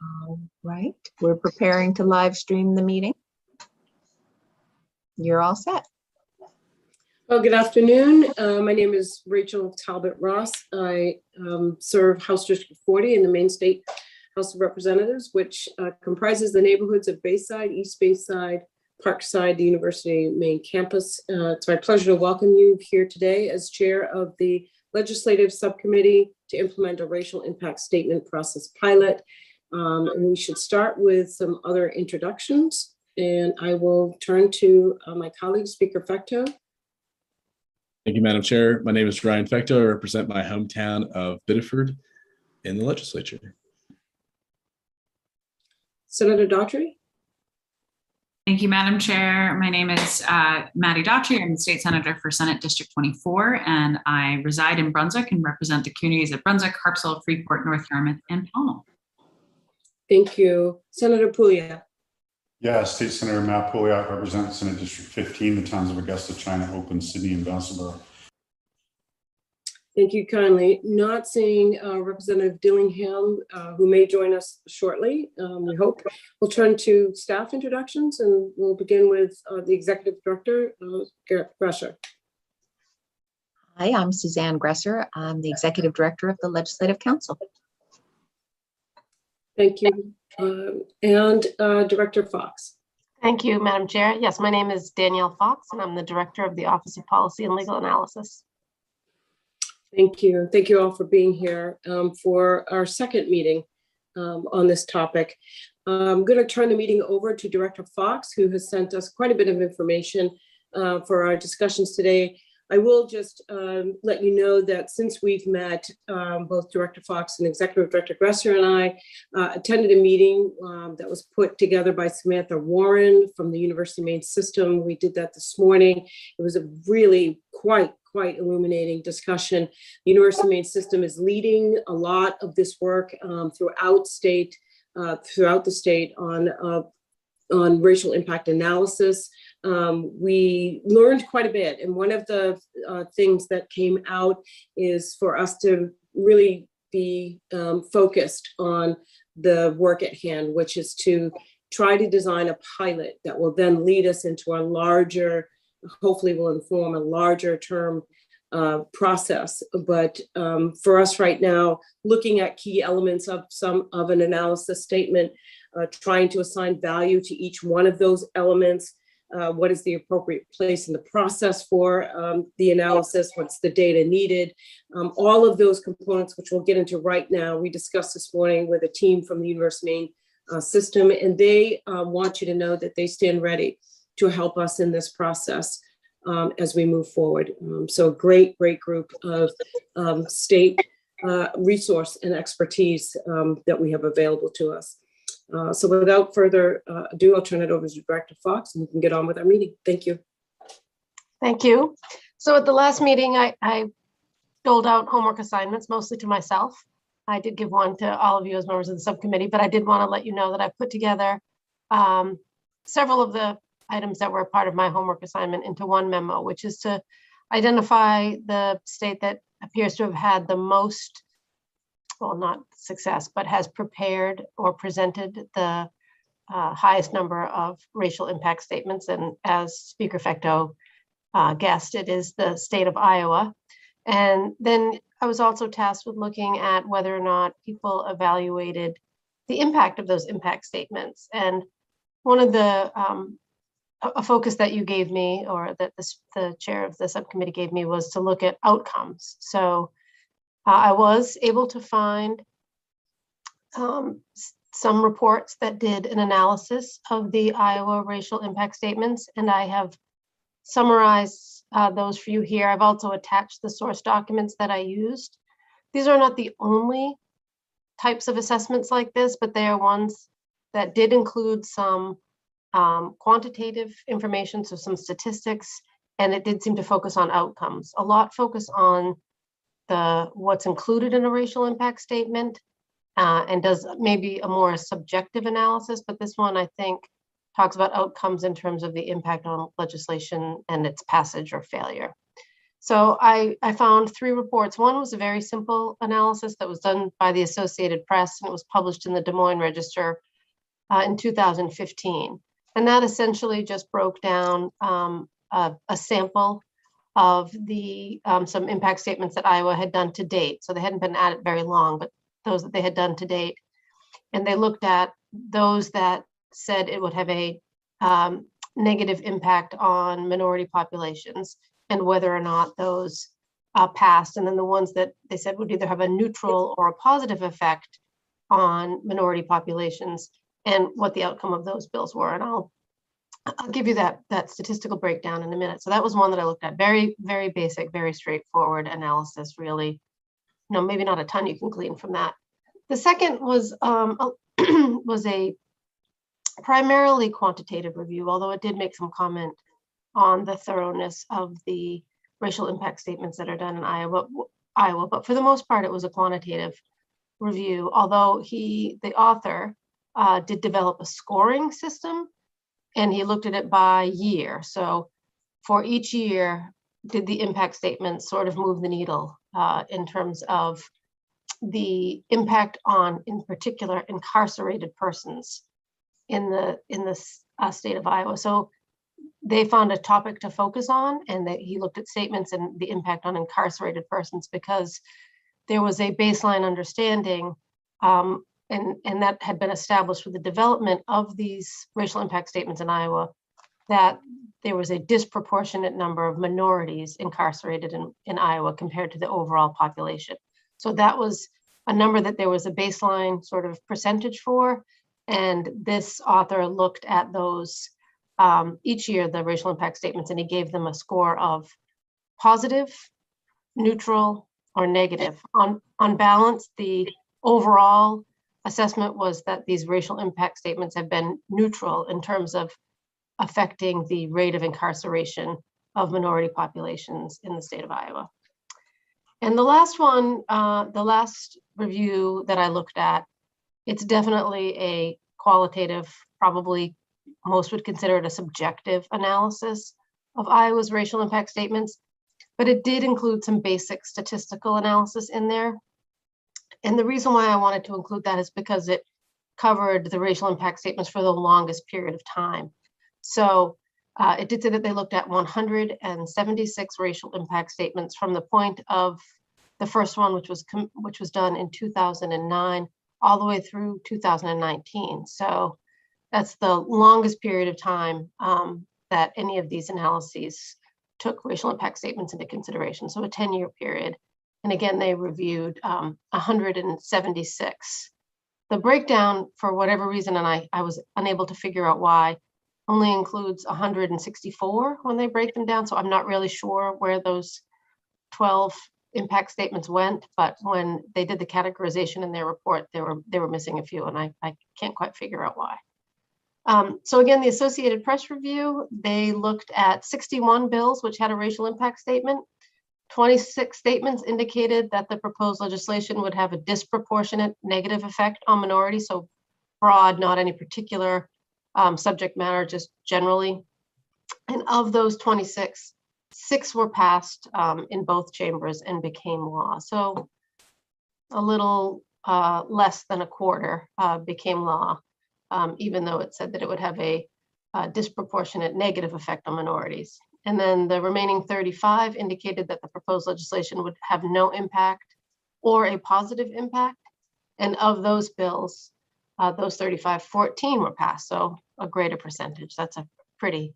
All right, we're preparing to live stream the meeting. You're all set. Well, good afternoon. My name is Rachel Talbot Ross. I serve House District 40 in the Maine State House of Representatives, which comprises the neighborhoods of Bayside, East Bayside, Parkside, the University of Maine campus. It's my pleasure to welcome you here today as chair of the Legislative Subcommittee to implement a racial impact statement process pilot. And we should start with some other introductions. And I will turn to my colleague, Speaker Fecteau. Thank you, Madam Chair. My name is Ryan Fecteau. I represent my hometown of Biddeford in the legislature. Senator Daughtry. Thank you, Madam Chair. My name is Maddie Daughtry. I'm the State Senator for Senate District 24, and I reside in Brunswick and represent the communities of Brunswick, Harpswell, Freeport, North Yarmouth, and Pownell. Thank you. Senator Pouliot. Yeah, State Senator Matt Pouliot, represents Senate District 15, the towns of Augusta, China, Oakland, Sydney, and Vassalboro. Thank you kindly. Not seeing Representative Dillingham, who may join us shortly, we hope. We'll turn to staff introductions, and we'll begin with the Executive Director, Gresser. Hi, I'm Suzanne Gresser. I'm the Executive Director of the Legislative Council. Thank you. And Director Fox. Thank you, Madam Chair. Yes, my name is Danielle Fox, and I'm the Director of the Office of Policy and Legal Analysis. Thank you. Thank you all for being here for our second meeting on this topic. I'm going to turn the meeting over to Director Fox, who has sent us quite a bit of information for our discussions today. I will just let you know that since we've met, both Director Fox and Executive Director Gresser and I attended a meeting that was put together by Samantha Warren from the University of Maine system. We did that this morning. It was a really quite illuminating discussion. The University of Maine system is leading a lot of this work throughout the state on racial impact analysis. We learned quite a bit, and one of the things that came out is for us to really be focused on the work at hand, which is to try to design a pilot that will then lead us into a larger, hopefully will inform a larger term process. But for us right now, looking at key elements of an analysis statement, trying to assign value to each one of those elements. What is the appropriate place in the process for the analysis? What's the data needed? All of those components, which we'll get into right now, we discussed this morning with a team from the University of Maine system, and they want you to know that they stand ready to help us in this process as we move forward. So a great group of state resource and expertise that we have available to us. So without further ado, I'll turn it over to Director Fox and we can get on with our meeting. Thank you. Thank you. So at the last meeting, I doled out homework assignments, mostly to myself. I did give one to all of you as members of the subcommittee, but I did want to let you know that I put together several of the items that were part of my homework assignment into one memo, which is to identify the state that appears to have had the most, well, not success, but has prepared or presented the highest number of racial impact statements. And as Speaker Fecteau guessed, it is the state of Iowa. And then I was also tasked with looking at whether or not people evaluated the impact of those impact statements. And one of the, a focus that you gave me, or that the chair of the subcommittee gave me, was to look at outcomes. So I was able to find some reports that did an analysis of the Iowa racial impact statements, and I have summarized those for you here. I've also attached the source documents that I used. These are not the only types of assessments like this, but they are ones that did include some quantitative information, so some statistics, and it did seem to focus on outcomes. A lot focus on what's included in a racial impact statement, and does maybe a more subjective analysis, but this one I think talks about outcomes in terms of the impact on legislation and its passage or failure. So I found 3 reports. One was a very simple analysis that was done by the Associated Press, and it was published in the Des Moines Register in 2015. And that essentially just broke down a sample of the some impact statements that Iowa had done to date. So they hadn't been at it very long, but those that they had done to date. And they looked at those that said it would have a negative impact on minority populations and whether or not those passed. And then the ones that they said would either have a neutral or a positive effect on minority populations and what the outcome of those bills were. And I'll give you that statistical breakdown in a minute. So that was one that I looked at. Very, very basic, very straightforward analysis, really. Maybe not a ton you can glean from that. The second was was a primarily quantitative review, although it did make some comment on the thoroughness of the racial impact statements that are done in Iowa. But for the most part, it was a quantitative review, although the author did develop a scoring system, and he looked at it by year. So for each year, did the impact statements sort of move the needle in terms of the impact on, in particular, incarcerated persons in the state of Iowa. So they found a topic to focus on, and that he looked at statements and the impact on incarcerated persons because there was a baseline understanding, and that had been established with the development of these racial impact statements in Iowa, that there was a disproportionate number of minorities incarcerated in Iowa compared to the overall population. So that was a number that there was a baseline sort of percentage for. And this author looked at those each year, the racial impact statements, and he gave them a score of positive, neutral, or negative. On balance, the overall assessment was that these racial impact statements have been neutral in terms of affecting the rate of incarceration of minority populations in the state of Iowa. And the last one, the last review that I looked at, it's definitely a qualitative, probably most would consider it a subjective analysis of Iowa's racial impact statements, but it did include some basic statistical analysis in there. And the reason why I wanted to include that is because it covered the racial impact statements for the longest period of time. So it did say that they looked at 176 racial impact statements from the point of the first one, which was done in 2009, all the way through 2019. So that's the longest period of time that any of these analyses took racial impact statements into consideration. So a 10-year period. And again, they reviewed 176. The breakdown, for whatever reason, and I was unable to figure out why, only includes 164 when they break them down. So I'm not really sure where those 12 impact statements went, but when they did the categorization in their report, they were missing a few, and I can't quite figure out why. So again, the Associated Press review, they looked at 61 bills which had a racial impact statement. 26 statements indicated that the proposed legislation would have a disproportionate negative effect on minorities, so broad, not any particular subject matter, just generally. And of those 26, 6 were passed in both chambers and became law. So a little less than a quarter became law, even though it said that it would have a disproportionate negative effect on minorities. And then the remaining 35 indicated that the proposed legislation would have no impact or a positive impact. And of those bills, those 35, 14 were passed, so a greater percentage. That's a pretty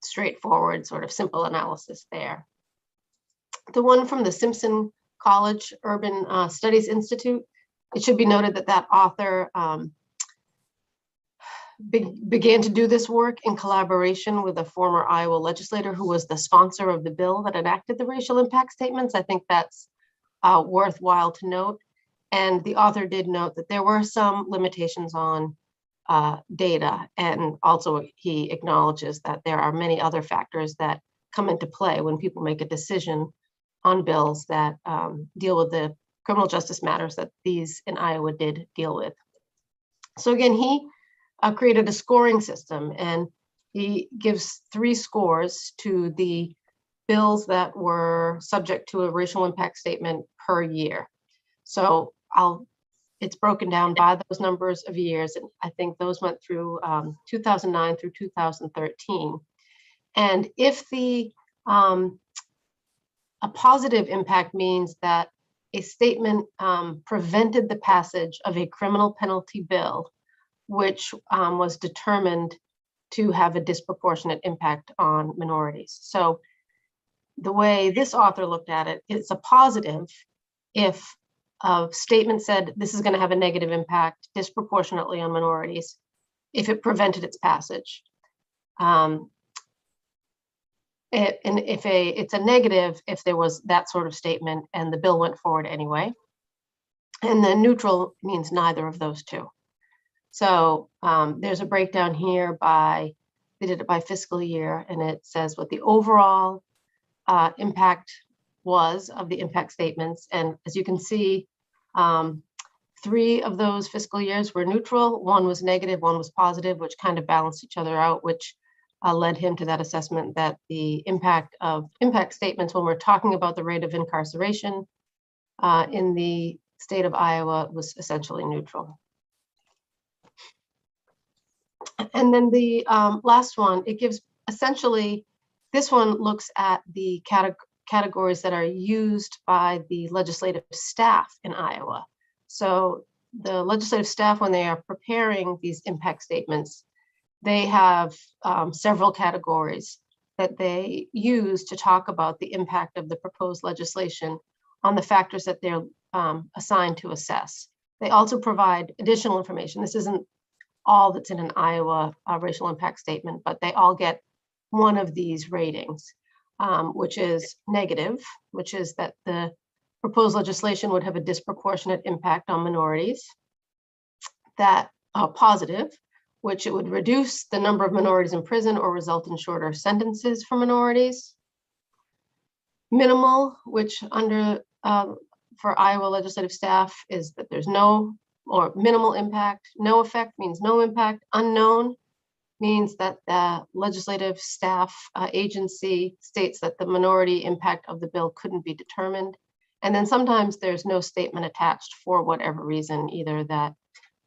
straightforward, sort of simple analysis there. The one from the Simpson College Urban Studies Institute, it should be noted that that author began to do this work in collaboration with a former Iowa legislator who was the sponsor of the bill that enacted the racial impact statements. I think that's worthwhile to note. And the author did note that there were some limitations on data, and also he acknowledges that there are many other factors that come into play when people make a decision on bills that deal with the criminal justice matters that these in Iowa did deal with. So again, he created a scoring system, and he gives 3 scores to the bills that were subject to a racial impact statement per year. So it's broken down by those numbers of years. And I think those went through 2009 through 2013. And if a positive impact means that a statement prevented the passage of a criminal penalty bill, which was determined to have a disproportionate impact on minorities. So the way this author looked at it, it's a positive if a statement said this is going to have a negative impact disproportionately on minorities if it prevented its passage. It's a negative if there was that sort of statement and the bill went forward anyway. And then neutral means neither of those two. So there's a breakdown here they did it by fiscal year, and it says what the overall impact was of the impact statements. And as you can see, 3 of those fiscal years were neutral, 1 was negative, 1 was positive, which kind of balanced each other out, which led him to that assessment that the impact of impact statements when we're talking about the rate of incarceration in the state of Iowa was essentially neutral. And then the last one, it gives essentially, this one looks at the categories that are used by the legislative staff in Iowa. So the legislative staff, when they are preparing these impact statements, they have several categories that they use to talk about the impact of the proposed legislation on the factors that they're assigned to assess. They also provide additional information. This isn't all that's in an Iowa racial impact statement, but they all get one of these ratings, which is negative, which is that the proposed legislation would have a disproportionate impact on minorities. That positive, which it would reduce the number of minorities in prison or result in shorter sentences for minorities. Minimal, which for Iowa legislative staff is that there's no or minimal impact. No effect means no impact. Unknown means that the legislative staff agency states that the minority impact of the bill couldn't be determined. And then sometimes there's no statement attached for whatever reason, either that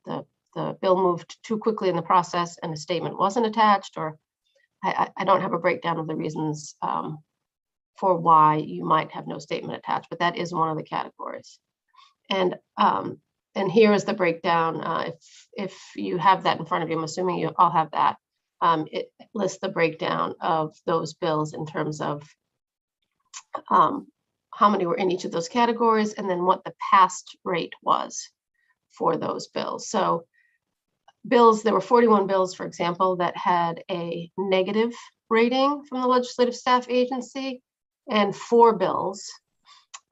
the bill moved too quickly in the process and a statement wasn't attached, or I don't have a breakdown of the reasons for why you might have no statement attached, but that is one of the categories. And here is the breakdown. If you have that in front of you, I'm assuming you all have that. It lists the breakdown of those bills in terms of how many were in each of those categories, and then what the past rate was for those bills. So bills, there were 41 bills, for example, that had a negative rating from the legislative staff agency, and 4 bills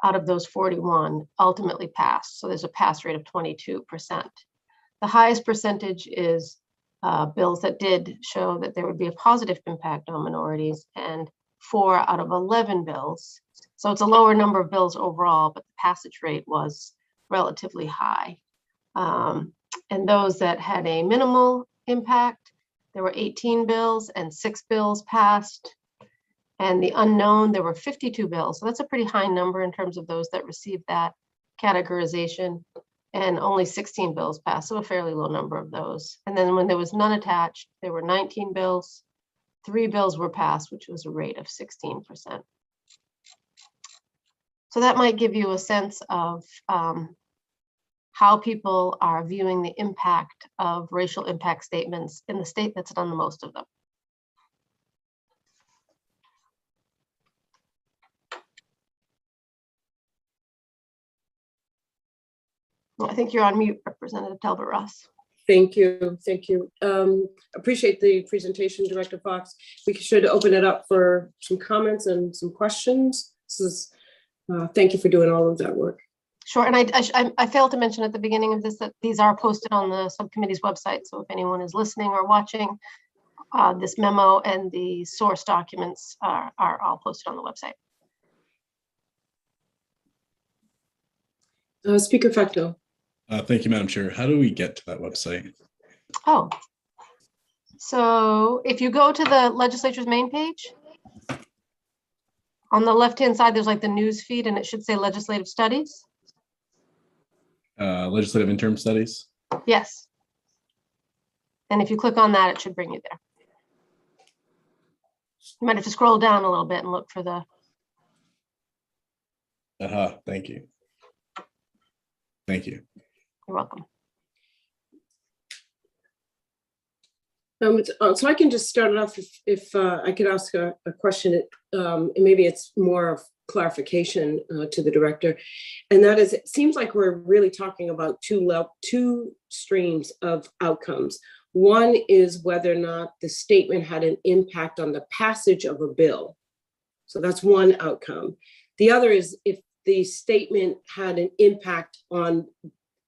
out of those 41 ultimately passed. So there's a pass rate of 22%. The highest percentage is bills that did show that there would be a positive impact on minorities, and 4 out of 11 bills. So it's a lower number of bills overall, but the passage rate was relatively high. And those that had a minimal impact, there were 18 bills and 6 bills passed. And the unknown, there were 52 bills. So that's a pretty high number in terms of those that received that categorization, and only 16 bills passed, so a fairly low number of those. And then when there was none attached, there were 19 bills, 3 bills were passed, which was a rate of 16%. So that might give you a sense of how people are viewing the impact of racial impact statements in the state that's done the most of them. Well, I think you're on mute, Representative Talbot Ross. Thank you. Thank you. Appreciate the presentation, Director Fox. We should open it up for some comments and some questions. Thank you for doing all of that work. Sure, and I failed to mention at the beginning of this that these are posted on the subcommittee's website. So if anyone is listening or watching, this memo and the source documents are all posted on the website. Speaker Facto. Thank you, Madam Chair. How do we get to that website? Oh, so if you go to the legislature's main page, On the left-hand side, there's like the news feed and it should say legislative studies. Legislative interim studies. Yes. And if you click on that, it should bring you there. You might have to scroll down a little bit and look for the, Thank you. Thank you. you're welcome. So I can just start it off if I could ask a question, and maybe it's more of clarification to the director. And that is, it seems like we're really talking about two streams of outcomes. One is whether or not the statement had an impact on the passage of a bill. So that's one outcome. The other is if the statement had an impact on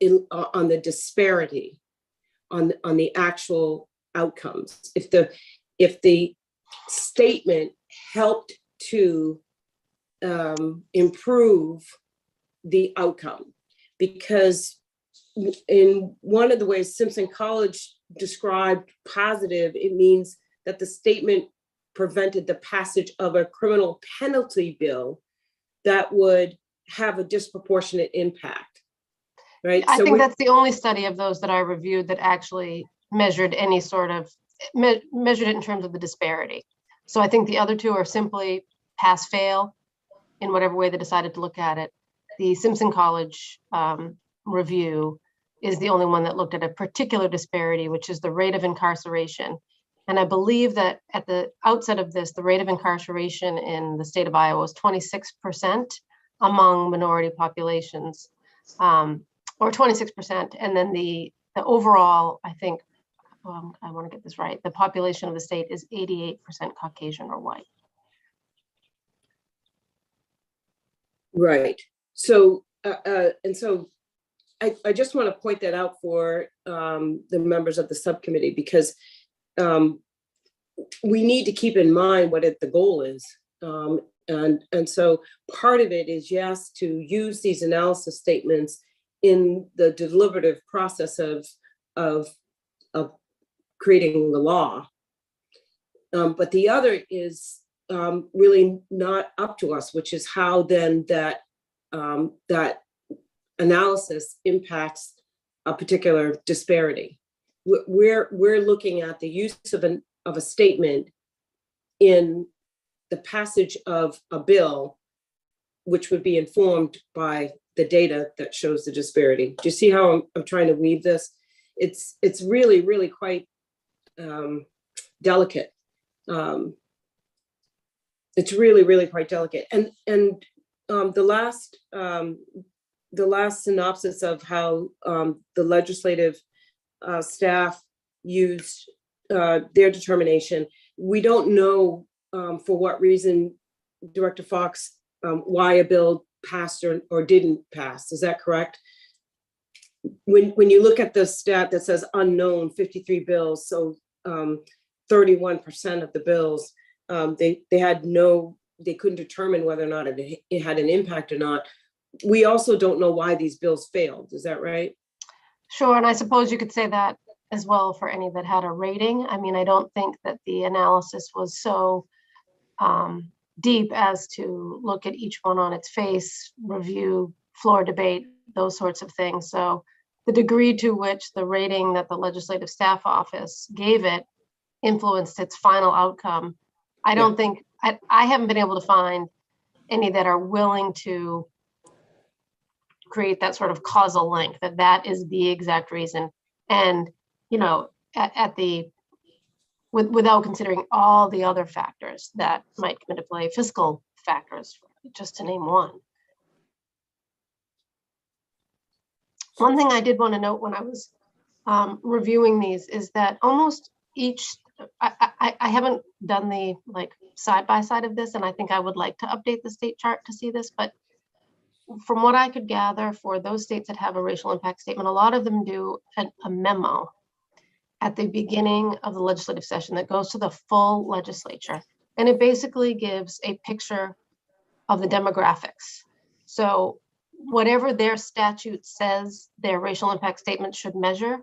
the disparity, on the actual outcomes. If the statement helped to improve the outcome, because in one of the ways Simpson College described positive, it means that the statement prevented the passage of a criminal penalty bill that would have a disproportionate impact, right? I think that's the only study of those that I reviewed that actually measured any sort of, measured it in terms of the disparity. So I think the other two are simply pass fail in whatever way they decided to look at it. The Simpson College review is the only one that looked at a particular disparity, which is the rate of incarceration. And I believe that at the outset of this, the rate of incarceration in the state of Iowa was 26% among minority populations, or 26%. And then the overall, I think, I want to get this right, the population of the state is 88% Caucasian or white. Right. So, and so I just want to point that out for the members of the subcommittee, because we need to keep in mind what the goal is. And so part of it is, yes, to use these analysis statements in the deliberative process of creating the law. But the other is really not up to us, which is how then that analysis impacts a particular disparity. We're looking at the use of a statement in the passage of a bill, which would be informed by the data that shows the disparity. Do you see how I'm trying to weave this? It's really, really quite delicate. It's really, really quite delicate. And the last synopsis of how the legislative staff used their determination, we don't know for what reason, Director Fox, why a bill passed or didn't pass. Is that correct? When you look at the stat that says unknown 53 bills, so 31% of the bills, they couldn't determine whether or not it had an impact or not. We also don't know why these bills failed. Is that right? Sure, and I suppose you could say that as well for any that had a rating. I mean, I don't think that the analysis was so deep as to look at each one on its face, review, floor debate, those sorts of things. So the degree to which the rating that the legislative staff office gave it influenced its final outcome, I don't think, I haven't been able to find any that are willing to create that sort of causal link, that is the exact reason. And, you know, without considering all the other factors that might come into play, fiscal factors, just to name one. One thing I did want to note when I was reviewing these is that almost each, I haven't done the like side by side of this, and I think I would like to update the state chart to see this, but from what I could gather, for those states that have a racial impact statement, a lot of them do a memo at the beginning of the legislative session that goes to the full legislature. And it basically gives a picture of the demographics. So whatever their statute says their racial impact statement should measure,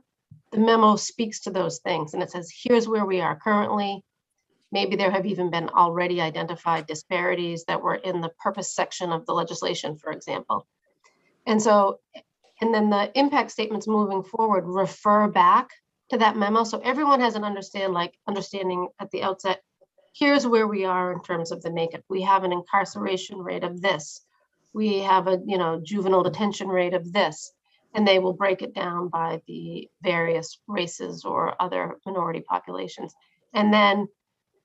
the memo speaks to those things. And it says, here's where we are currently. Maybe there have even been already identified disparities that were in the purpose section of the legislation, for example. And so, and then the impact statements moving forward refer back to that memo. So everyone has an understanding at the outset, here's where we are in terms of the makeup. We have an incarceration rate of this. We have a, juvenile detention rate of this. And they will break it down by the various races or other minority populations. And then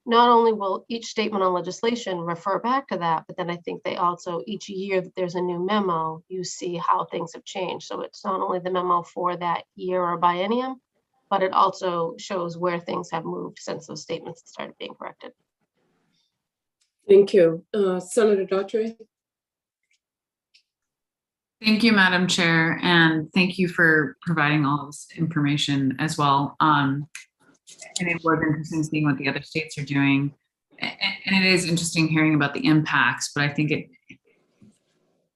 not only will each statement on legislation refer back to that, but then I think they also, each year that there's a new memo, you see how things have changed. So it's not only the memo for that year or biennium, but it also shows where things have moved since those statements started being corrected. Thank you. Senator Daughtry? Thank you, Madam Chair, and thank you for providing all this information as well. And it was interesting seeing what the other states are doing. And it is interesting hearing about the impacts, but I think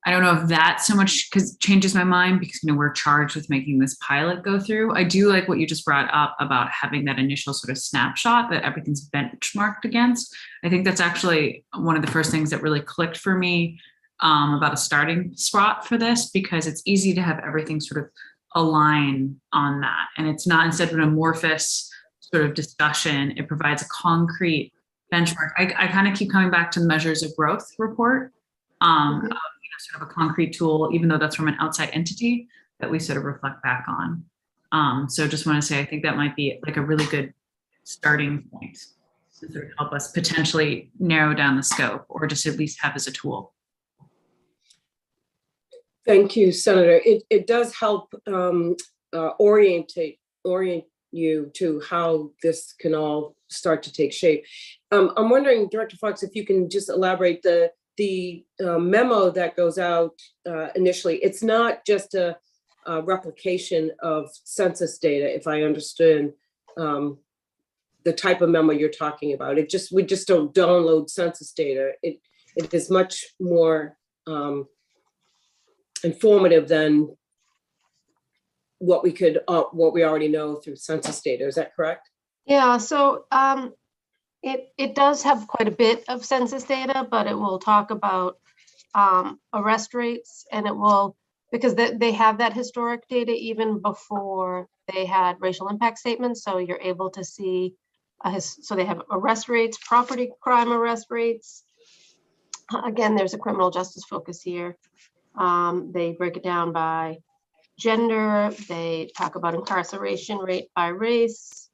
I don't know if that so much changes my mind because, we're charged with making this pilot go through. I do like what you just brought up about having that initial sort of snapshot that everything's benchmarked against. I think that's actually one of the first things that really clicked for me about a starting spot for this, because it's easy to have everything sort of align on that. And it's not, instead of an amorphous sort of discussion, it provides a concrete benchmark. I kind of keep coming back to the measures of growth report, sort of a concrete tool, even though that's from an outside entity that we sort of reflect back on. So just want to say, I think that might be like a really good starting point to sort of help us potentially narrow down the scope, or just at least have as a tool. Thank you, Senator. It does help orient you to how this can all start to take shape. I'm wondering, Director Fox, if you can just elaborate the memo that goes out initially. It's not just a replication of census data, if I understand the type of memo you're talking about. We just don't download census data. It is much more informative than what we already know through census data. Is that correct? Yeah, so it does have quite a bit of census data, but it will talk about arrest rates, and it will, because they have that historic data even before they had racial impact statements. So you're able to see, so they have arrest rates, property crime arrest rates. Again, there's a criminal justice focus here. They break it down by gender. They talk about incarceration rate by race,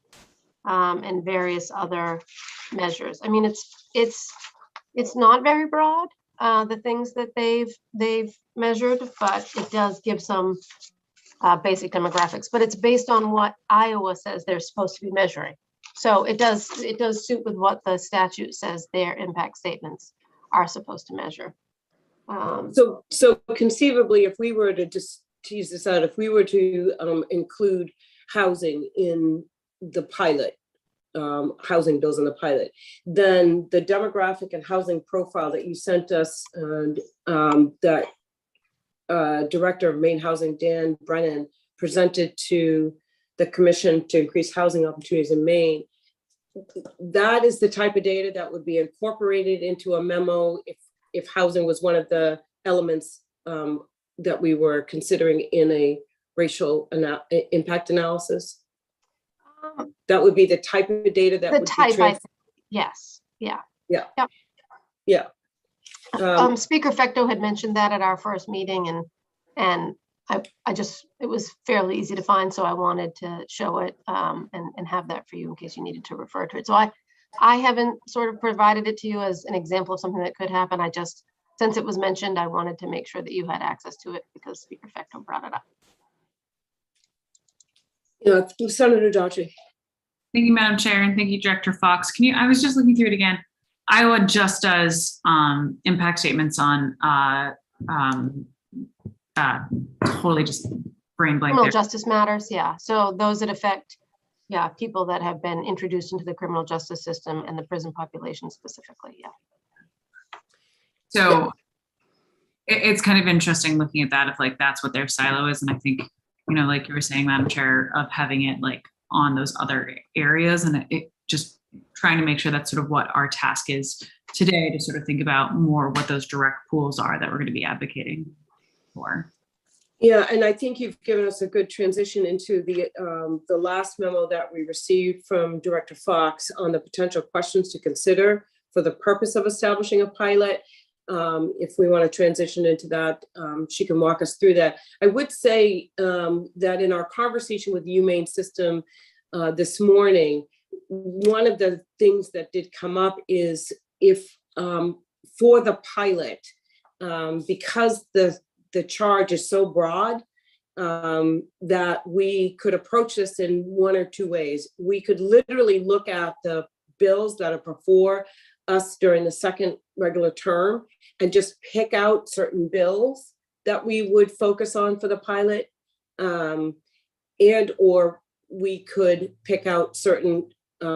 and various other measures. I mean, it's not very broad, the things that they've measured, but it does give some basic demographics. But it's based on what Iowa says they're supposed to be measuring. So it does suit with what the statute says their impact statements are supposed to measure. So conceivably, if we were to just tease this out, if we were to include housing in the pilot, housing bills in the pilot, then the demographic and housing profile that you sent us, and that Director of Maine Housing, Dan Brennan, presented to the Commission to Increase Housing Opportunities in Maine, that is the type of data that would be incorporated into a memo if housing was one of the elements that we were considering in a racial impact analysis. That would be the type of data that would be yes, yeah. Yeah. Yep. Yeah. Speaker Fecto had mentioned that at our first meeting, and it was fairly easy to find, so I wanted to show it and have that for you in case you needed to refer to it. So I haven't sort of provided it to you as an example of something that could happen. Since it was mentioned, I wanted to make sure that you had access to it because Speaker Fecto brought it up. Yeah, Senator Daughtry. Thank you, Madam Chair, and thank you, Director Fox. I was just looking through it again. Iowa just does impact statements on totally just brain blank Criminal there. justice matters, yeah. So those that affect, people that have been introduced into the criminal justice system and the prison population specifically, yeah. So it's kind of interesting looking at that, if like that's what their silo is. And I think, like you were saying, Madam Chair, of having it like on those other areas, and it just trying to make sure that's sort of what our task is today, to sort of think about more what those direct pools are that we're going to be advocating for. Yeah, and I think you've given us a good transition into the last memo that we received from Director Fox on the potential questions to consider for the purpose of establishing a pilot. If we want to transition into that, she can walk us through that. I would say that in our conversation with Humane System this morning, one of the things that did come up is if for the pilot, because the charge is so broad, that we could approach this in one or two ways. We could literally look at the bills that are before us during the second regular term and just pick out certain bills that we would focus on for the pilot, and or we could pick out certain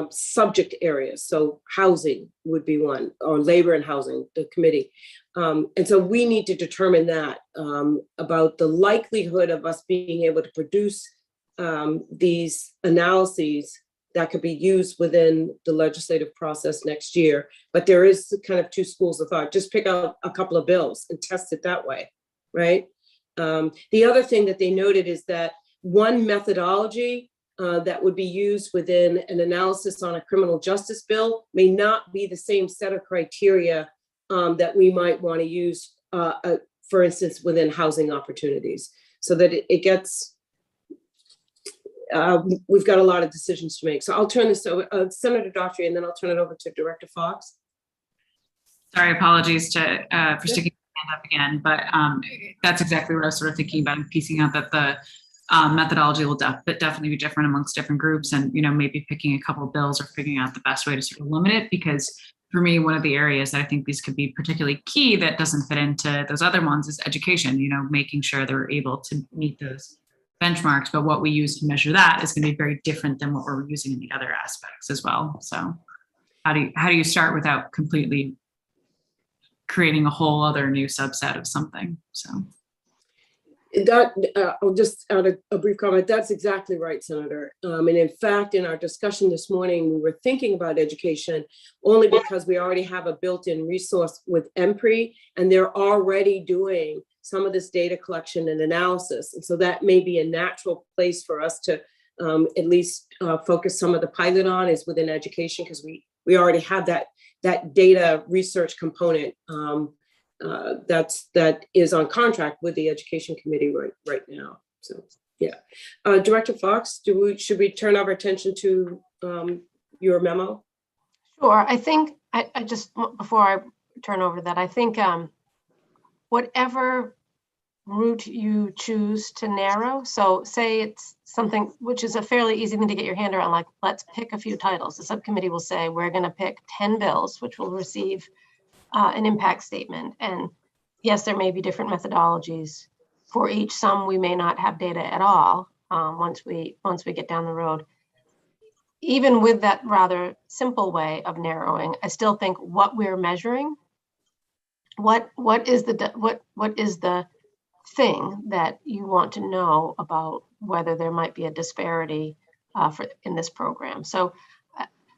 subject areas. So housing would be one, or labor and housing, the committee. And so we need to determine that about the likelihood of us being able to produce these analyses that could be used within the legislative process next year. But there is kind of two schools of thought. Just pick out a couple of bills and test it that way, right? The other thing that they noted is that one methodology that would be used within an analysis on a criminal justice bill may not be the same set of criteria that we might want to use, for instance, within housing opportunities, so that it gets, we've got a lot of decisions to make. So I'll turn this over, Senator Daughtry, and then I'll turn it over to Director Fox. Sorry, apologies to for sticking my hand up again, but that's exactly what I was sort of thinking about, and piecing out that the methodology will definitely be different amongst different groups, and maybe picking a couple of bills or figuring out the best way to sort of limit it. Because for me, one of the areas that I think these could be particularly key that doesn't fit into those other ones is education, making sure they're able to meet those benchmarks, but what we use to measure that is going to be very different than what we're using in the other aspects as well. So how do you start without completely creating a whole other new subset of something? So That I'll just add a brief comment. That's exactly right, Senator. And in fact, in our discussion this morning, we were thinking about education only because we already have a built-in resource with EMPRI, and they're already doing some of this data collection and analysis. And so that may be a natural place for us to at least focus some of the pilot on, is within education, because we already have that data research component that is on contract with the Education Committee right now. So yeah, Director Fox, should we turn our attention to your memo? Sure. I think I just, before I turn over that, I think whatever route you choose to narrow, so say it's something which is a fairly easy thing to get your hand around, like let's pick a few titles. The subcommittee will say we're going to pick 10 bills which will receive an impact statement. And yes, there may be different methodologies for each. Some we may not have data at all once we get down the road. Even with that rather simple way of narrowing, I still think what we're measuring, what is the thing that you want to know about whether there might be a disparity in this program. So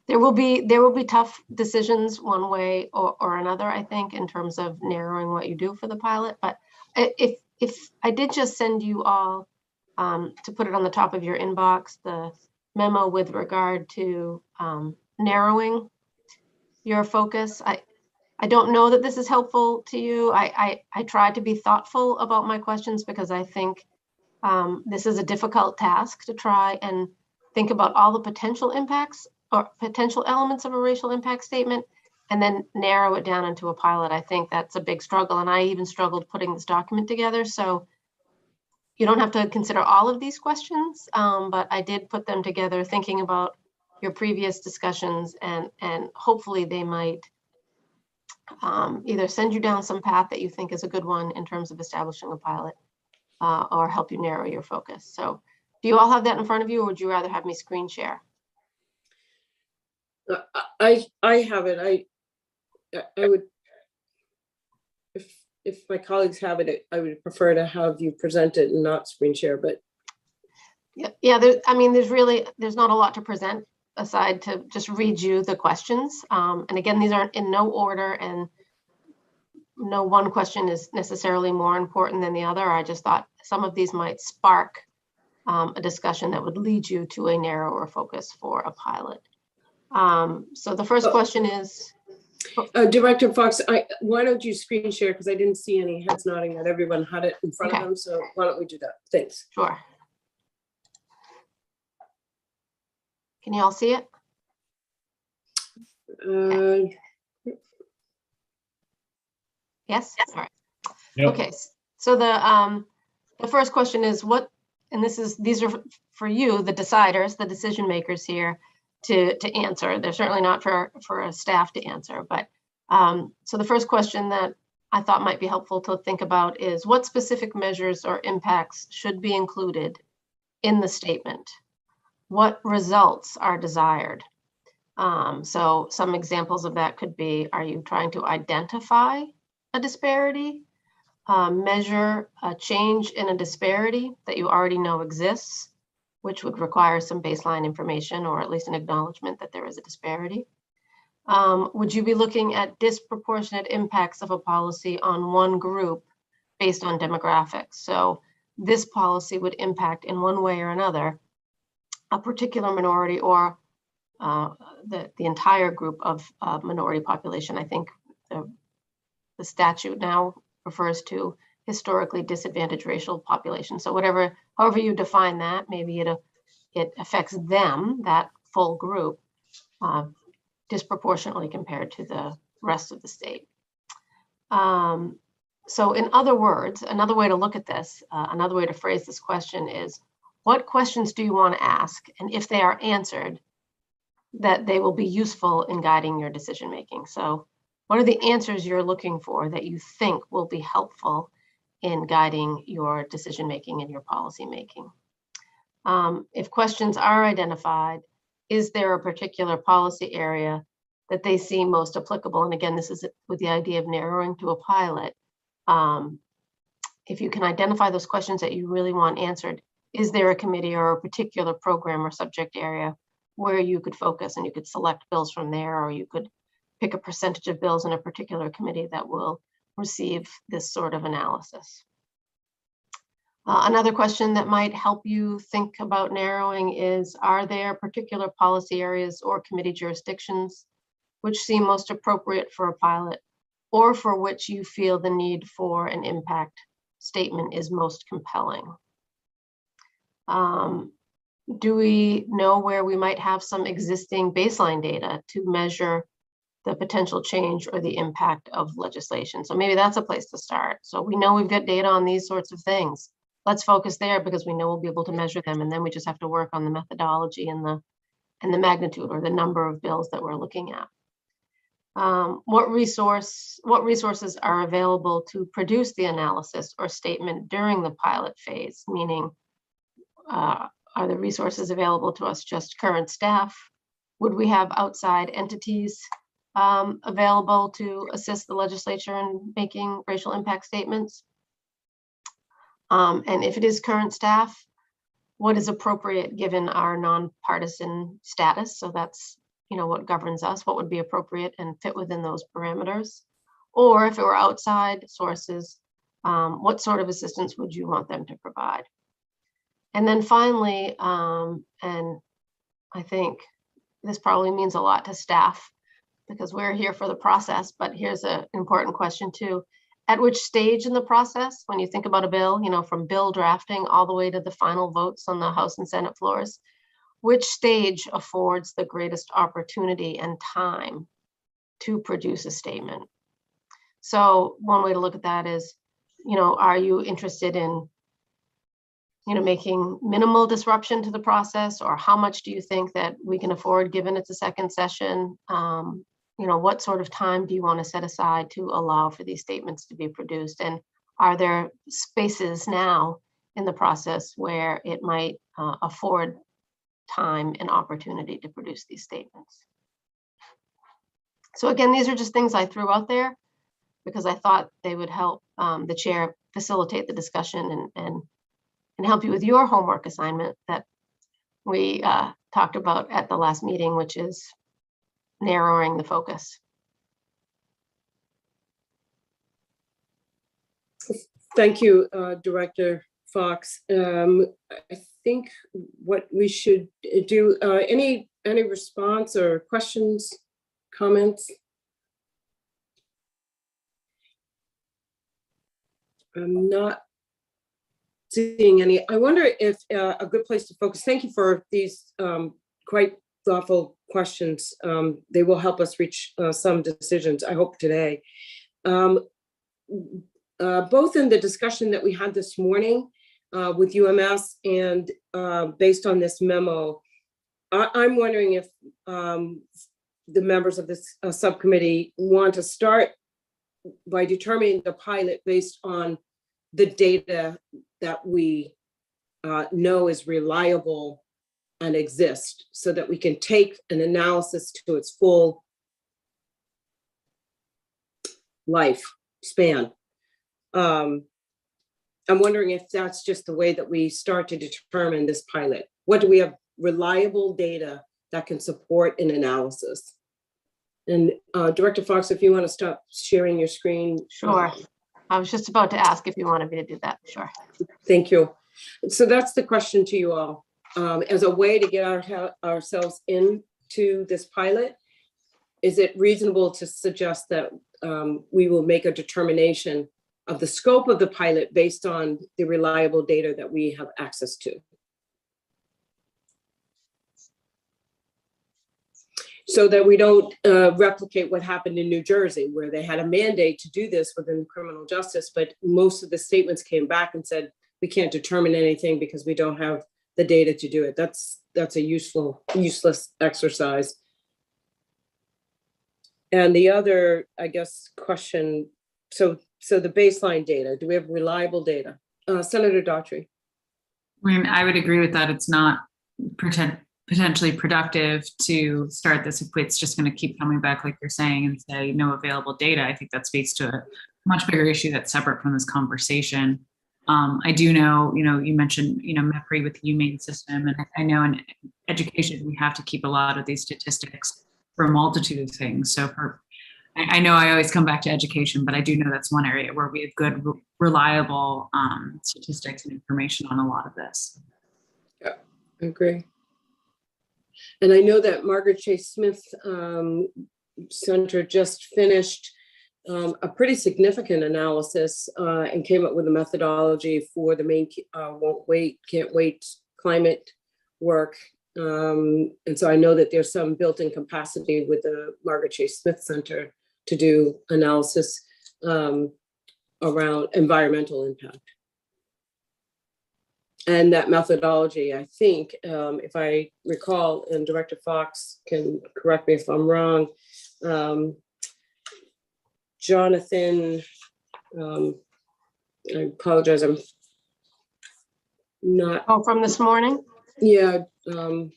there will be tough decisions one way or another, I think, in terms of narrowing what you do for the pilot. But if I did just send you all to put it on the top of your inbox, the memo with regard to narrowing your focus. I don't know that this is helpful to you. I try to be thoughtful about my questions because I think this is a difficult task to try and think about all the potential impacts or potential elements of a racial impact statement and then narrow it down into a pilot. I think that's a big struggle. And I even struggled putting this document together. So you don't have to consider all of these questions, but I did put them together thinking about your previous discussions, and hopefully they might either send you down some path that you think is a good one in terms of establishing a pilot or help you narrow your focus. So do you all have that in front of you, or would you rather have me screen share? I have it. I would, if my colleagues have it, I would prefer to have you present it and not screen share, but. Yeah. There's not a lot to present aside to just read you the questions. And again, these aren't in no order, and no one question is necessarily more important than the other. I just thought some of these might spark a discussion that would lead you to a narrower focus for a pilot. So the first question is, Director Fox, why don't you screen share? Because I didn't see any heads nodding that everyone had it in front of Okay. them. So why don't we do that? Thanks. sure. Can you all see it? Yes? All right. Yep. Okay, so the first question is what, and these are for you, the deciders, the decision makers here to answer. They're certainly not for a staff to answer, but so the first question that I thought might be helpful to think about is what specific measures or impacts should be included in the statement? What results are desired? So some examples of that could be, are you trying to identify a disparity, measure a change in a disparity that you already know exists, which would require some baseline information or at least an acknowledgement that there is a disparity? Would you be looking at disproportionate impacts of a policy on one group based on demographics? So this policy would impact in one way or another a particular minority or the entire group of minority population. I think the statute now refers to historically disadvantaged racial population. So however you define that, maybe it affects them, that full group, disproportionately compared to the rest of the state. So in other words, another way to look at this, another way to phrase this question is, what questions do you want to ask? And if they are answered, that they will be useful in guiding your decision making. So what are the answers you're looking for that you think will be helpful in guiding your decision making and your policy making? If questions are identified, is there a particular policy area that they see most applicable? And again, this is with the idea of narrowing to a pilot. If you can identify those questions that you really want answered, is there a committee or a particular program or subject area where you could focus and you could select bills from there, or you could pick a percentage of bills in a particular committee that will receive this sort of analysis? Another question that might help you think about narrowing is, are there particular policy areas or committee jurisdictions which seem most appropriate for a pilot, or for which you feel the need for an impact statement is most compelling? Do we know where we might have some existing baseline data to measure the potential change or the impact of legislation? So maybe that's a place to start. So we know we've got data on these sorts of things. Let's focus there because we know we'll be able to measure them, and then we just have to work on the methodology and the magnitude or the number of bills that we're looking at. What resources are available to produce the analysis or statement during the pilot phase? Meaning, are the resources available to us just current staff? Would we have outside entities available to assist the legislature in making racial impact statements? And if it is current staff, what is appropriate given our nonpartisan status? So that's, what governs us, what would be appropriate and fit within those parameters? Or if it were outside sources, what sort of assistance would you want them to provide? And then finally, and I think this probably means a lot to staff because we're here for the process, but here's an important question too. At which stage in the process, when you think about a bill, from bill drafting all the way to the final votes on the House and Senate floors, which stage affords the greatest opportunity and time to produce a statement? So one way to look at that is, are you interested in making minimal disruption to the process, or how much do you think that we can afford given it's a second session? What sort of time do you want to set aside to allow for these statements to be produced? And are there spaces now in the process where it might afford time and opportunity to produce these statements? So again, these are just things I threw out there because I thought they would help the chair facilitate the discussion and help you with your homework assignment that we talked about at the last meeting, which is narrowing the focus. Thank you, Director Fox. I think what we should do, any response or questions, comments? I'm not seeing any. I wonder if a good place to focus, thank you for these quite thoughtful questions. They will help us reach some decisions, I hope, today. Both in the discussion that we had this morning with UMS and based on this memo, I'm wondering if the members of this subcommittee want to start by determining the pilot based on the data that we know is reliable and exist, so that we can take an analysis to its full life span. I'm wondering if that's just the way that we start to determine this pilot. What do we have reliable data that can support an analysis? And Director Fox, if you want to stop sharing your screen. Sure. I was just about to ask if you wanted me to do that. Sure. Thank you. So that's the question to you all. As a way to get ourselves into this pilot, is it reasonable to suggest that we will make a determination of the scope of the pilot based on the reliable data that we have access to? So that we don't replicate what happened in New Jersey, where they had a mandate to do this within criminal justice, but most of the statements came back and said, we can't determine anything because we don't have the data to do it. That's a useless exercise. And the other, I guess, question, so the baseline data, do we have reliable data? Senator Daughtry. I mean, I would agree with that. It's not potentially productive to start this if it's just going to keep coming back, like you're saying, and say no available data. I think that speaks to a much bigger issue that's separate from this conversation. I do know, you mentioned, MEPRI with the humane system, and I know in education we have to keep a lot of these statistics for a multitude of things. So I know I always come back to education, but I do know that's one area where we have good, reliable statistics and information on a lot of this. Yeah, I agree. And I know that Margaret Chase Smith Center just finished a pretty significant analysis and came up with a methodology for the main can't wait climate work. And so I know that there's some built-in capacity with the Margaret Chase Smith Center to do analysis around environmental impact. And that methodology, I think, if I recall, and Director Fox can correct me if I'm wrong, Jonathan, I apologize, I'm not. Oh, from this morning? Yeah, from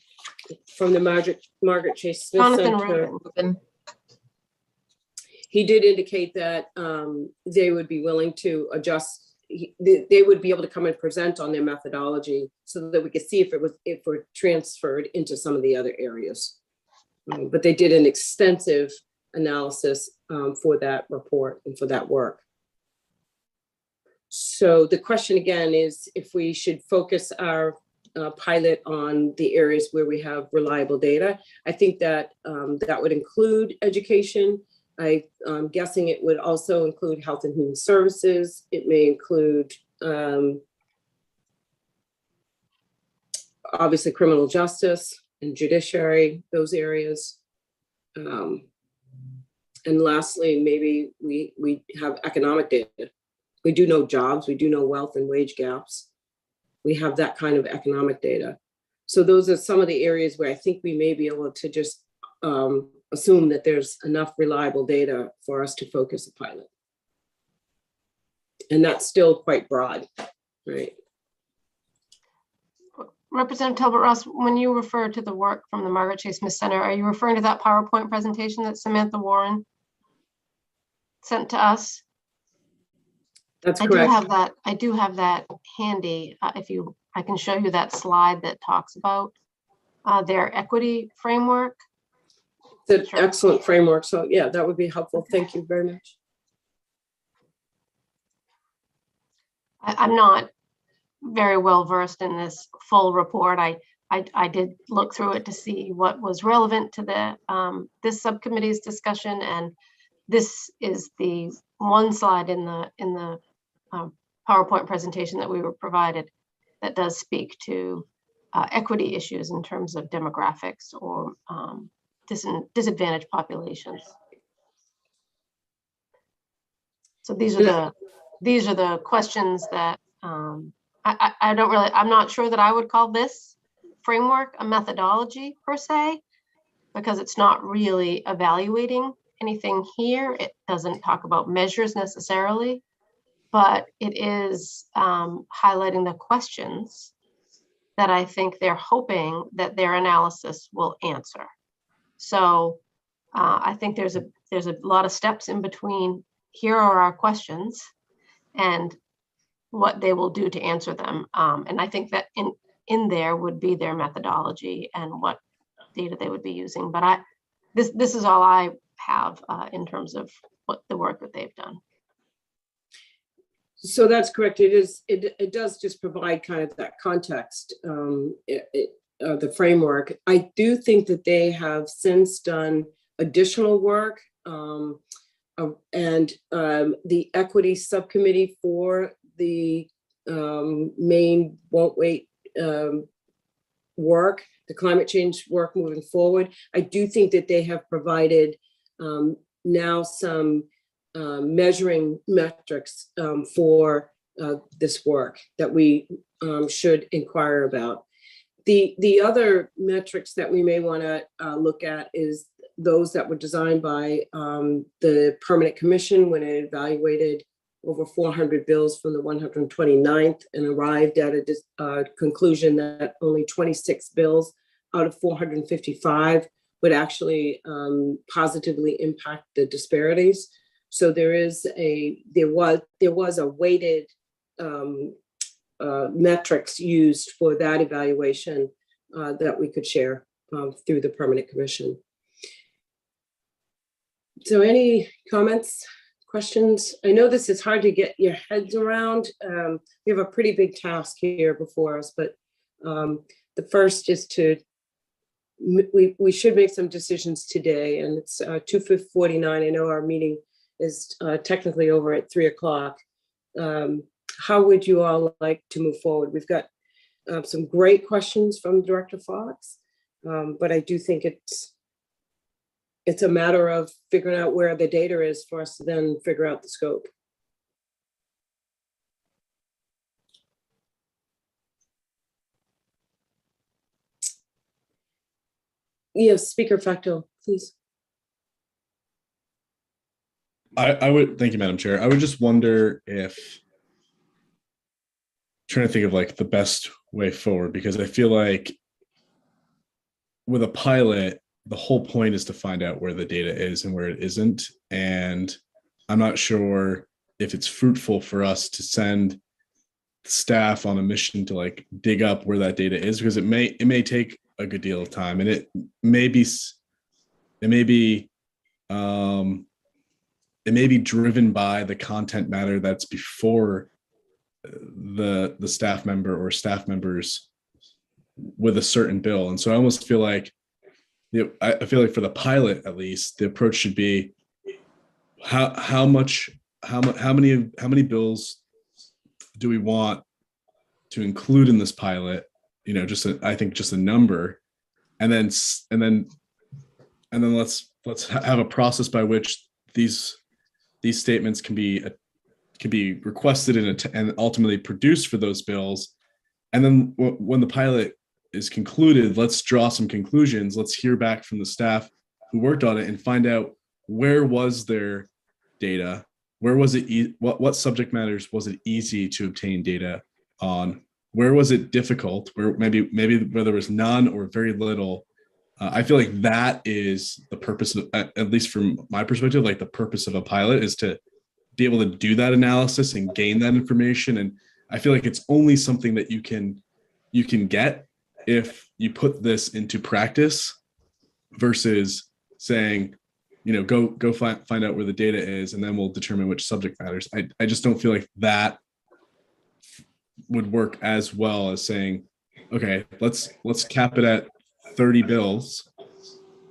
the Margaret Chase Smith Jonathan Center. Rubin. He did indicate that they would be willing to adjust. They would be able to come and present on their methodology so that we could see if it were transferred into some of the other areas. But they did an extensive analysis for that report and for that work. So the question again is if we should focus our pilot on the areas where we have reliable data. I think that that would include education. I'm guessing it would also include health and human services. It may include obviously criminal justice and judiciary, those areas. And lastly, maybe we have economic data. We do know jobs, we do know wealth and wage gaps. We have that kind of economic data. So those are some of the areas where I think we may be able to just assume that there's enough reliable data for us to focus a pilot. And that's still quite broad, right? Representative Talbot-Ross, when you refer to the work from the Margaret Chase Smith Center, are you referring to that PowerPoint presentation that Samantha Warren sent to us? That's I correct. I do have that handy. I can show you that slide that talks about their equity framework. It's an excellent framework. So yeah, that would be helpful. Thank you very much. I'm not very well versed in this full report. I did look through it to see what was relevant to the this subcommittee's discussion, and this is the one slide in the PowerPoint presentation that we were provided that does speak to equity issues in terms of demographics or disadvantaged populations. So these are the questions that I don't really, I'm not sure that I would call this framework a methodology per se, because it's not really evaluating anything here. It doesn't talk about measures necessarily, but it is highlighting the questions that I think they're hoping that their analysis will answer. So I think there's a lot of steps in between. Here are our questions and what they will do to answer them. And I think that in there would be their methodology and what data they would be using. But this is all I have in terms of what the work that they've done. So that's correct. It does just provide kind of that context, the framework. I do think that they have since done additional work, and the equity subcommittee for the Maine won't wait work, the climate change work moving forward. I do think that they have provided now some measuring metrics for this work that we should inquire about. The other metrics that we may want to look at is those that were designed by the Permanent Commission when it evaluated over 400 bills from the 129th and arrived at a conclusion that only 26 bills out of 455 would actually positively impact the disparities. So there was a weighted metrics used for that evaluation that we could share through the Permanent Commission. So any comments, questions? I know this is hard to get your heads around. We have a pretty big task here before us, but the first is we should make some decisions today, and it's 2:49. I know our meeting is technically over at 3 o'clock. How would you all like to move forward? We've got some great questions from Director Fox, but I do think it's a matter of figuring out where the data is for us to then figure out the scope. Yes, Speaker Facto, please. I would, thank you, Madam Chair. I would just wonder if, trying to think of like the best way forward, because I feel like with a pilot, the whole point is to find out where the data is and where it isn't. And I'm not sure if it's fruitful for us to send staff on a mission to like dig up where that data is, because it may take a good deal of time, and it may be driven by the content matter that's before the staff member or staff members with a certain bill. And so I almost feel like, I feel like for the pilot, at least, the approach should be how many bills do we want to include in this pilot? You know, I think just a number, and then let's have a process by which these statements can be requested and ultimately produced for those bills. And then when the pilot is concluded, let's draw some conclusions. Let's hear back from the staff who worked on it and find out where was their data, where was it, what subject matters was it easy to obtain data on, where was it difficult, where maybe where there was none or very little. I feel like that is the purpose of, at least from my perspective, like the purpose of a pilot is to be able to do that analysis and gain that information. And I feel like it's only something that you can get if you put this into practice versus saying, go find out where the data is, and then we'll determine which subject matters. I just don't feel like that would work as well as saying, okay, let's cap it at 30 bills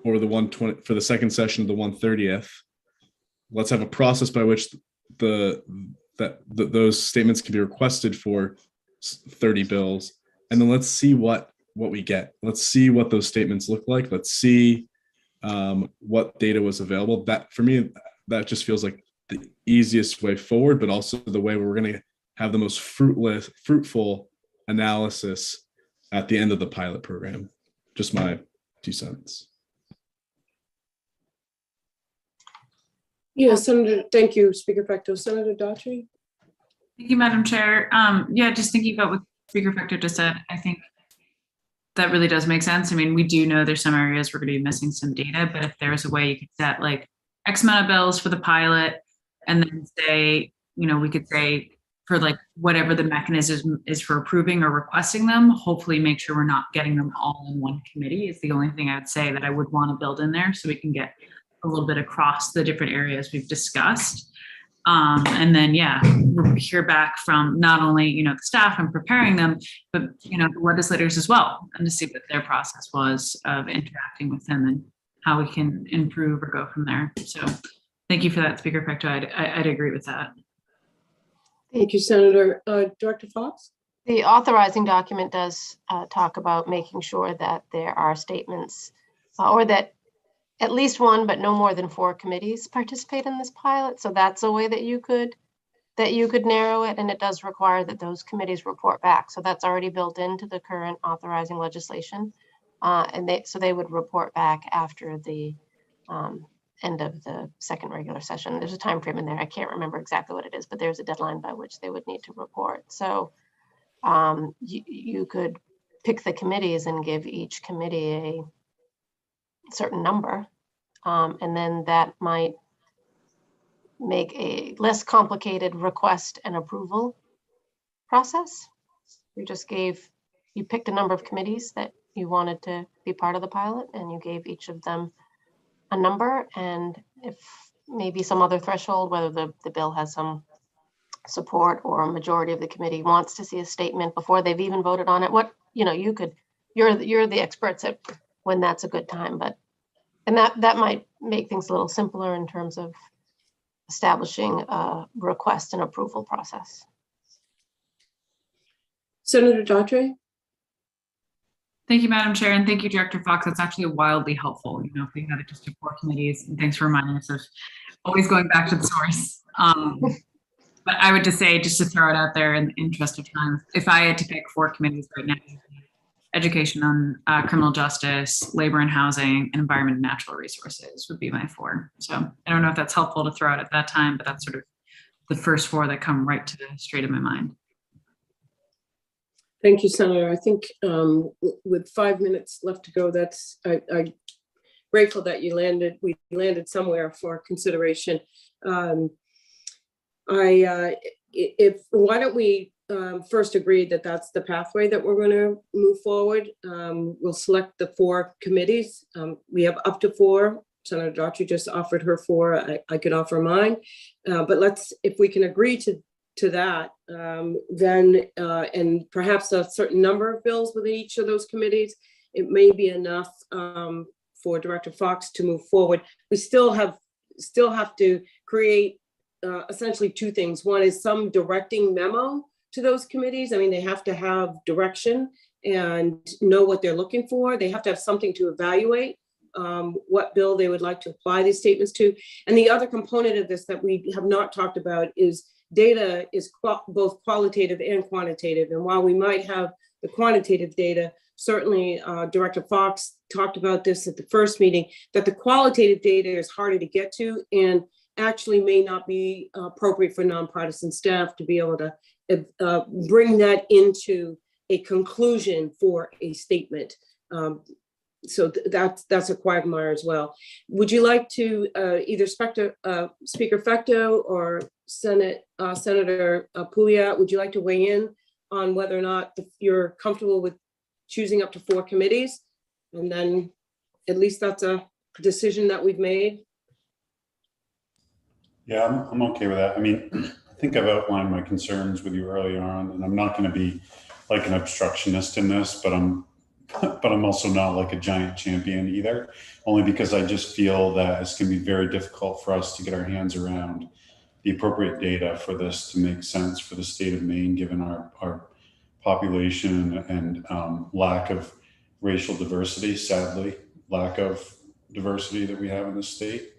for the 120 for the second session of the 130th. Let's have a process by which those statements can be requested for 30 bills, and then let's see what we get. Let's see what those statements look like. Let's see what data was available. That, for me, that just feels like the easiest way forward, but also the way we're going to have the most fruitful analysis at the end of the pilot program. Just my 2 cents. Yeah, Senator, thank you, Speaker Facto. Senator Daughtry? Thank you, Madam Chair. Yeah, just thinking about what Speaker Facto just said, I think that really does make sense. I mean, we do know there's some areas we're going to be missing some data, but if there's a way you could set like X amount of bills for the pilot, and then say, we could say for like whatever the mechanism is for approving or requesting them, hopefully make sure we're not getting them all in one committee is the only thing I would say that I would want to build in there, so we can get a little bit across the different areas we've discussed. And then, we'll hear back from not only, the staff and preparing them, but, the legislators as well, and to see what their process was of interacting with them and how we can improve or go from there. So thank you for that, Speaker Facto. I'd agree with that. Thank you, Senator. Director Fox? The authorizing document does talk about making sure that there are statements or that at least one, but no more than 4 committees participate in this pilot. So that's a way that you could narrow it, and it does require that those committees report back. So that's already built into the current authorizing legislation, and they would report back after the end of the second regular session. There's a time frame in there. I can't remember exactly what it is, but there's a deadline by which they would need to report. So you could pick the committees and give each committee a certain number, and then that might make a less complicated request and approval process. You picked a number of committees that you wanted to be part of the pilot, and you gave each of them a number, and if maybe some other threshold, whether the bill has some support or a majority of the committee wants to see a statement before they've even voted on it, you're the experts at when that's a good time, and that might make things a little simpler in terms of establishing a request and approval process. Senator Daughtry? Thank you, Madam Chair, and thank you, Director Fox. That's actually wildly helpful. If we had it just to 4 committees, and thanks for reminding us of always going back to the source. But I would just say, just to throw it out there in the interest of time, if I had to pick 4 committees right now, education on criminal justice, labor and housing, and environment and natural resources would be my 4. So I don't know if that's helpful to throw out at that time, but that's sort of the first 4 that come right to the straight of my mind. Thank you, Senator. I think with 5 minutes left to go, I'm grateful that we landed somewhere for consideration. Why don't we first agree that that's the pathway that we're going to move forward. We'll select the 4 committees. We have up to 4. Senator Daughtry just offered her 4. I could offer mine. But if we can agree to that, then and perhaps a certain number of bills within each of those committees, it may be enough for Director Fox to move forward. We still have to create essentially 2 things. One is some directing memo to those committees. I mean, they have to have direction and know what they're looking for. They have to have something to evaluate what bill they would like to apply these statements to. And the other component of this that we have not talked about is data is both qualitative and quantitative. And while we might have the quantitative data, certainly Director Fox talked about this at the first meeting, that the qualitative data is harder to get to and actually may not be appropriate for nonpartisan staff to be able to bring that into a conclusion for a statement. So that's a quagmire as well. Would you like to either Speaker Facto or Senator Pouliot, would you like to weigh in on whether or not you're comfortable with choosing up to 4 committees. And then at least that's a decision that we've made. Yeah, I'm okay with that. I mean, I think I've outlined my concerns with you earlier on, and I'm not going to be like an obstructionist in this, but I'm also not like a giant champion either, only because I just feel that it's going to be very difficult for us to get our hands around the appropriate data for this to make sense for the state of Maine, given our population and lack of racial diversity, sadly, lack of diversity that we have in the state.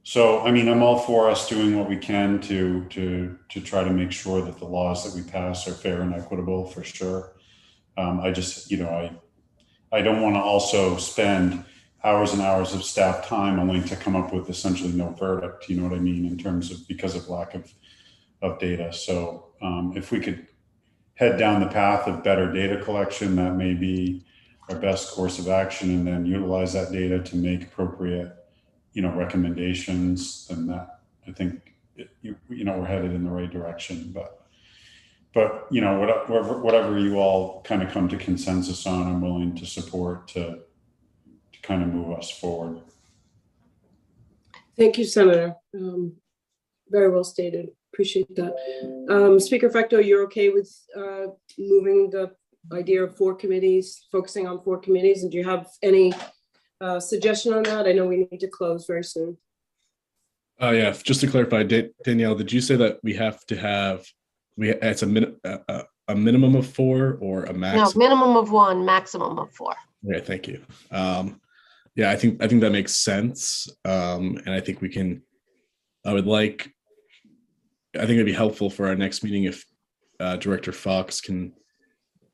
So, I mean, I'm all for us doing what we can to try to make sure that the laws that we pass are fair and equitable, for sure. I just, I don't want to also spend hours and hours of staff time only to come up with essentially no verdict. You know what I mean? In terms of, because of lack of data. So if we could head down the path of better data collection, that may be our best course of action, and then utilize that data to make appropriate, recommendations, and that, I think, we're headed in the right direction. But whatever you all kind of come to consensus on, I'm willing to support to kind of move us forward. Thank you, Senator. Very well stated. Appreciate that. Speaker Facto, you're okay with moving the idea of 4 committees, focusing on 4 committees? And do you have any suggestion on that? I know we need to close very soon. Yeah, just to clarify, Danielle, did you say that we have to have, it's a minimum of 4 or a No, maximum? minimum of 1, maximum of 4. Okay, thank you. Yeah, I think that makes sense. And I think I think it'd be helpful for our next meeting if Director Fox can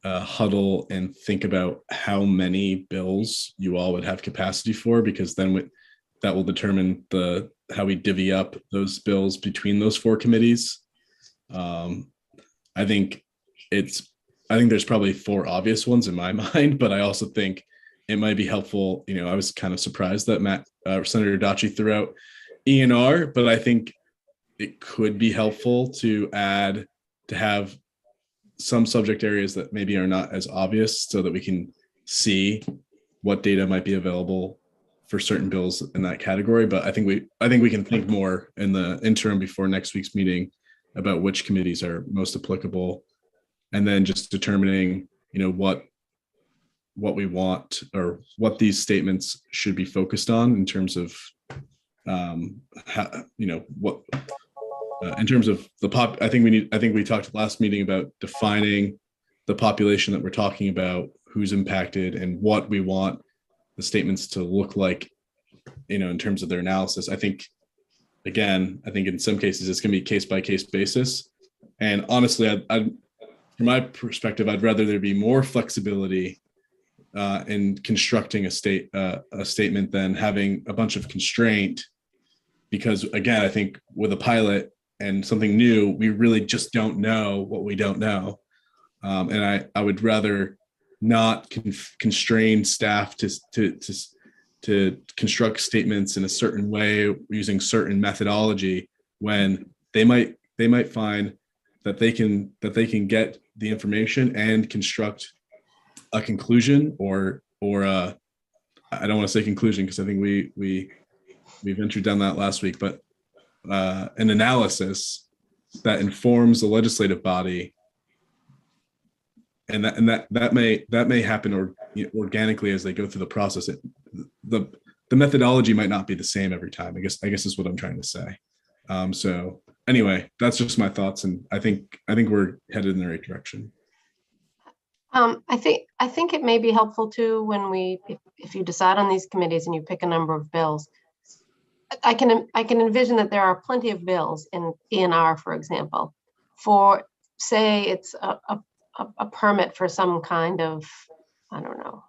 huddle and think about how many bills you all would have capacity for, because then that will determine how we divvy up those bills between those 4 committees. I think there's probably 4 obvious ones in my mind, but I also think it might be helpful. I was kind of surprised that Senator Daci threw out E&R, but I think it could be helpful to have some subject areas that maybe are not as obvious, so that we can see what data might be available for certain bills in that category. But I think we can think more in the interim before next week's meeting about which committees are most applicable, and then just determining, what we want, or what these statements should be focused on in terms of, in terms of the I think we talked last meeting about defining the population that we're talking about, who's impacted, and what we want the statements to look like, in terms of their analysis. I think in some cases it's going to be case by case basis. And honestly, from my perspective, I'd rather there be more flexibility in constructing a statement than having a bunch of constraint, because again, I think with a pilot and something new, we really just don't know what we don't know. And I would rather not constrain staff to construct statements in a certain way using certain methodology, when they might find that they can get the information and construct a conclusion, or I don't want to say conclusion, because I think we ventured down that last week, but an analysis that informs the legislative body, and that may happen organically as they go through the process. The methodology might not be the same every time. I guess is what I'm trying to say. So anyway, that's just my thoughts, and I think we're headed in the right direction. I think it may be helpful too, when if you decide on these committees and you pick a number of bills. I can envision that there are plenty of bills in E&R, for example, for, say, it's a permit for some kind of, I don't know.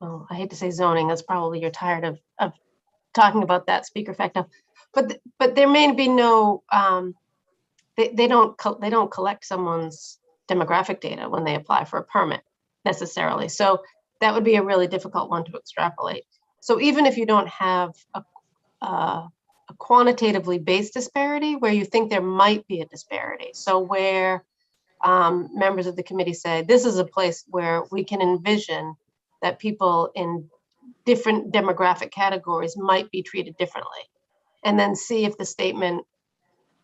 Oh, I hate to say zoning. That's probably, you're tired of talking about that, Speaker Facto. But there may be no, they don't collect someone's demographic data when they apply for a permit necessarily. So that would be a really difficult one to extrapolate. So even if you don't have a quantitatively based disparity, where you think there might be a disparity, so where members of the committee say, this is a place where we can envision that people in different demographic categories might be treated differently. And then see if the statement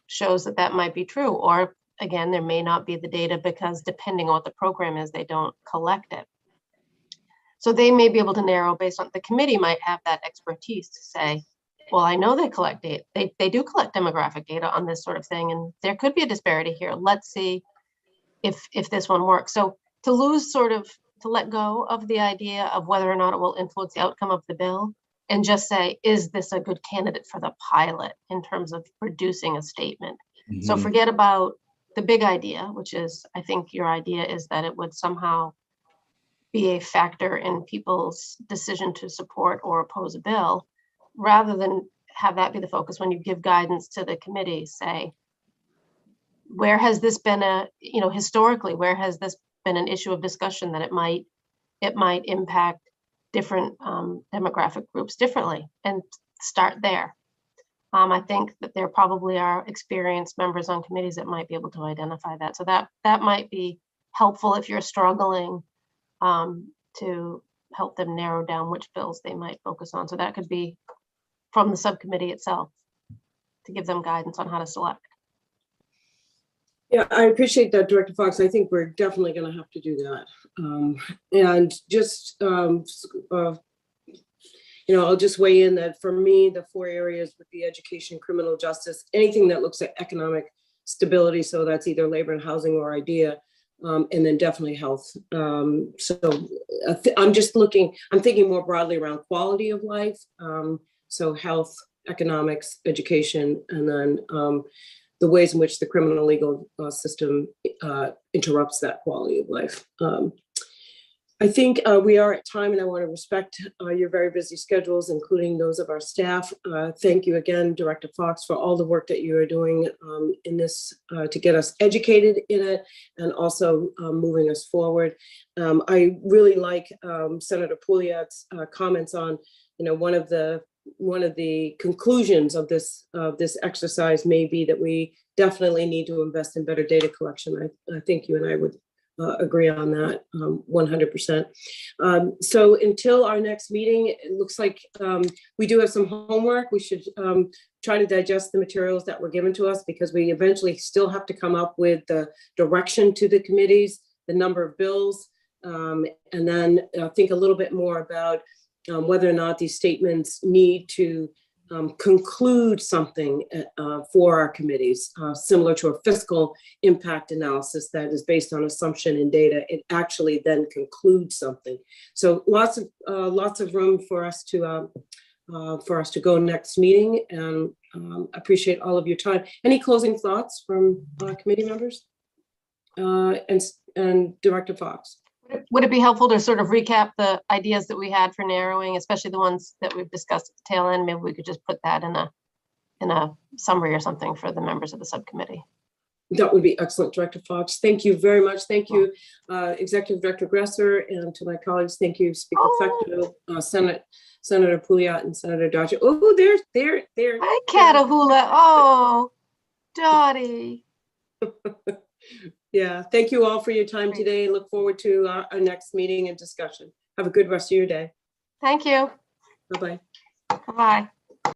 shows that that might be true. Or again, there may not be the data because depending on what the program is, they don't collect it. So they may be able to narrow based on, the committee might have that expertise to say, well, I know they collect data. They do collect demographic data on this sort of thing. And there could be a disparity here. Let's see if this one works. So to let go of the idea of whether or not it will influence the outcome of the bill and just say, is this a good candidate for the pilot in terms of producing a statement? So forget about the big idea, which is, I think your idea is that it would somehow be a factor in people's decision to support or oppose a bill, rather than have that be the focus. When you give guidance to the committee, say, where has this been historically, where has this been an issue of discussion that it might impact different demographic groups differently, and start there. I think that there probably are experienced members on committees that might be able to identify that. So that might be helpful if you're struggling to help them narrow down which bills they might focus on. So that could be from the subcommittee itself to give them guidance on how to select. Yeah, I appreciate that, Director Fox. I think we're definitely going to have to do that. And just, I'll just weigh in that for me, the 4 areas would be education, criminal justice, anything that looks at economic stability. So that's either labor and housing or IDEA, and then definitely health. I'm thinking more broadly around quality of life. So health, economics, education, and then the ways in which the criminal legal system interrupts that quality of life. I think we are at time, and I want to respect your very busy schedules, including those of our staff. Thank you again, Director Fox, for all the work that you are doing in this to get us educated in it and also moving us forward. I really like Senator Pouliot's comments on, one of the conclusions of this exercise may be that we definitely need to invest in better data collection. I think you and I would agree on that 100%. So until our next meeting, it looks like we do have some homework. We should try to digest the materials that were given to us, because we eventually still have to come up with the direction to the committees, the number of bills, and then think a little bit more about whether or not these statements need to conclude something for our committees, similar to a fiscal impact analysis that is based on assumption and data. It actually then concludes something. So lots of room for us to go next meeting, and appreciate all of your time. Any closing thoughts from committee members and Director Fox? Would it be helpful to sort of recap the ideas that we had for narrowing, especially the ones that we've discussed at the tail end? Maybe we could just put that in a summary or something for the members of the subcommittee. That would be excellent, Director Fox. Thank you very much. Thank you, Executive Director Gresser, and to my colleagues. Thank you, Speaker Fecteau, Senator Pouliot, and Senator Dodger. Oh, there. Hi, Catahoula. Oh, Dottie. Yeah, thank you all for your time today. Look forward to our next meeting and discussion. Have a good rest of your day. Thank you. Bye-bye. Bye.